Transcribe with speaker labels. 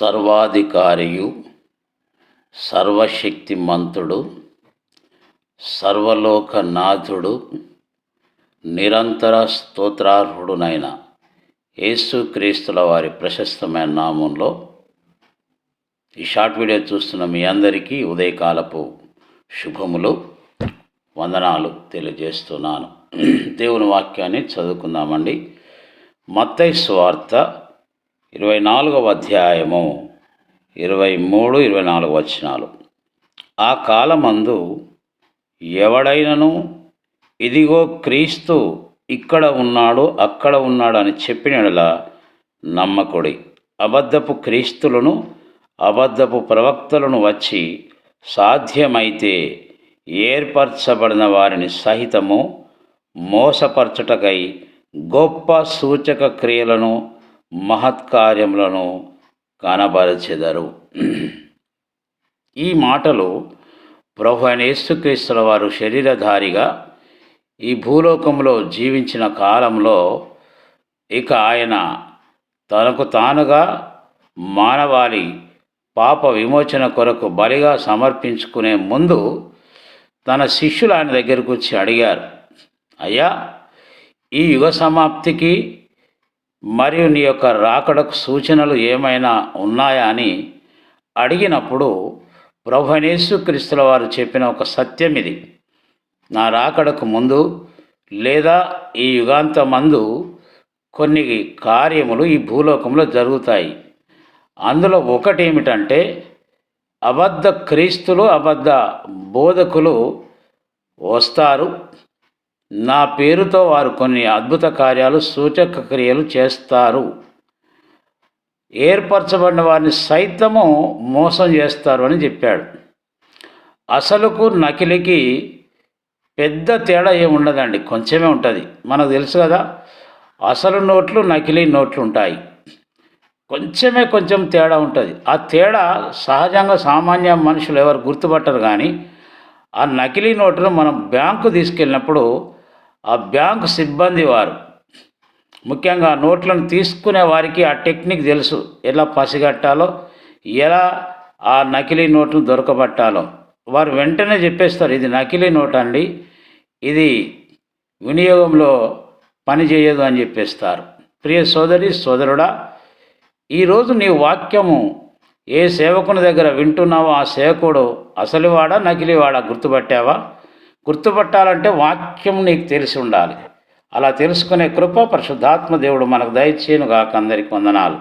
Speaker 1: సర్వాధికారియు సర్వశక్తిమంతుడు సర్వలోకనాథుడు నిరంతర స్తోత్రార్హుడునైన యేసుక్రీస్తుల వారి ప్రశస్తమైన నామంలో ఈ షార్ట్ వీడియో చూస్తున్న మీ అందరికీ ఉదయకాలపు శుభములు వందనాలు తెలియజేస్తున్నాను. దేవుని వాక్యాన్ని చదువుకుందామండి. మత్తయి సువార్త 24వ అధ్యాయము 23-24 వచనాలు. ఆ కాలమందు ఎవడైనను ఇదిగో క్రీస్తు ఇక్కడ ఉన్నాడు అక్కడ ఉన్నాడు అని చెప్పిన యెడల నమ్మకుడి. అబద్ధపు క్రీస్తులను అబద్ధపు ప్రవక్తలను వచ్చి సాధ్యమైతే ఏర్పరచబడిన వారిని సహితము మోసపరచుటకై గొప్ప సూచక క్రియలను మహత్కార్యములను కనబరచెదరు. ఈ మాటలు ప్రభు అయిన యేసుక్రీస్తుల వారు శరీరధారిగా ఈ భూలోకంలో జీవించిన కాలంలో ఇక ఆయన తనకు తానుగా మానవాళి పాప విమోచన కొరకు బలిగా సమర్పించుకునే ముందు తన శిష్యులు ఆయన దగ్గరకు వచ్చి అడిగారు, అయ్యా, ఈ యుగ సమాప్తికి మరియు నీ యొక్క రాకడకు సూచనలు ఏమైనా ఉన్నాయా అని అడిగినప్పుడు ప్రభు అయిన యేసుక్రీస్తుల వారు చెప్పిన ఒక సత్యం ఇది. నా రాకడకు ముందు లేదా ఈ యుగాంతమందు కొన్ని కార్యములు ఈ భూలోకంలో జరుగుతాయి. అందులో ఒకటి ఏమిటంటే అబద్ధ క్రీస్తులు అబద్ధ బోధకులు వస్తారు. నా పేరుతో వారు కొన్ని అద్భుత కార్యాలు సూచక క్రియలు చేస్తారు. ఏర్పరచబడిన వారిని సైతము మోసం చేస్తారు అని చెప్పాడు. అసలుకు నకిలీకి పెద్ద తేడా ఏముండదండి, కొంచెమే ఉంటుంది. మనకు తెలుసు కదా, అసలు నోట్లు నకిలీ నోట్లు ఉంటాయి. కొంచెం తేడా ఉంటుంది. ఆ తేడా సహజంగా సామాన్య మనుషులు ఎవరు గుర్తుపట్టరు. కానీ ఆ నకిలీ నోటును మనం బ్యాంకు తీసుకెళ్ళినప్పుడు ఆ బ్యాంకు సిబ్బంది వారు, ముఖ్యంగా నోట్లను తీసుకునే వారికి ఆ టెక్నిక్ తెలుసు, ఎలా పసిగట్టాలో, ఎలా ఆ నకిలీ నోట్ను దొరకబట్టాలో. వారు వెంటనే చెప్పేస్తారు, ఇది నకిలీ నోట్ అండి, ఇది వినియోగంలో పనిచేయదు అని చెప్పేస్తారు. ప్రియ సోదరి సోదరుడా, ఈరోజు నీ వాక్యము ఏ సేవకుని దగ్గర వింటున్నావో ఆ సేవకుడు అసలువాడా నకిలీవాడా గుర్తుపట్టావా? గుర్తుపట్టాలంటే వాక్యం నీకు తెలిసి ఉండాలి. అలా తెలుసుకునే కృప పరిశుద్ధాత్మ దేవుడు మనకు దయచేయును గాక. అందరికీ వందనాలు.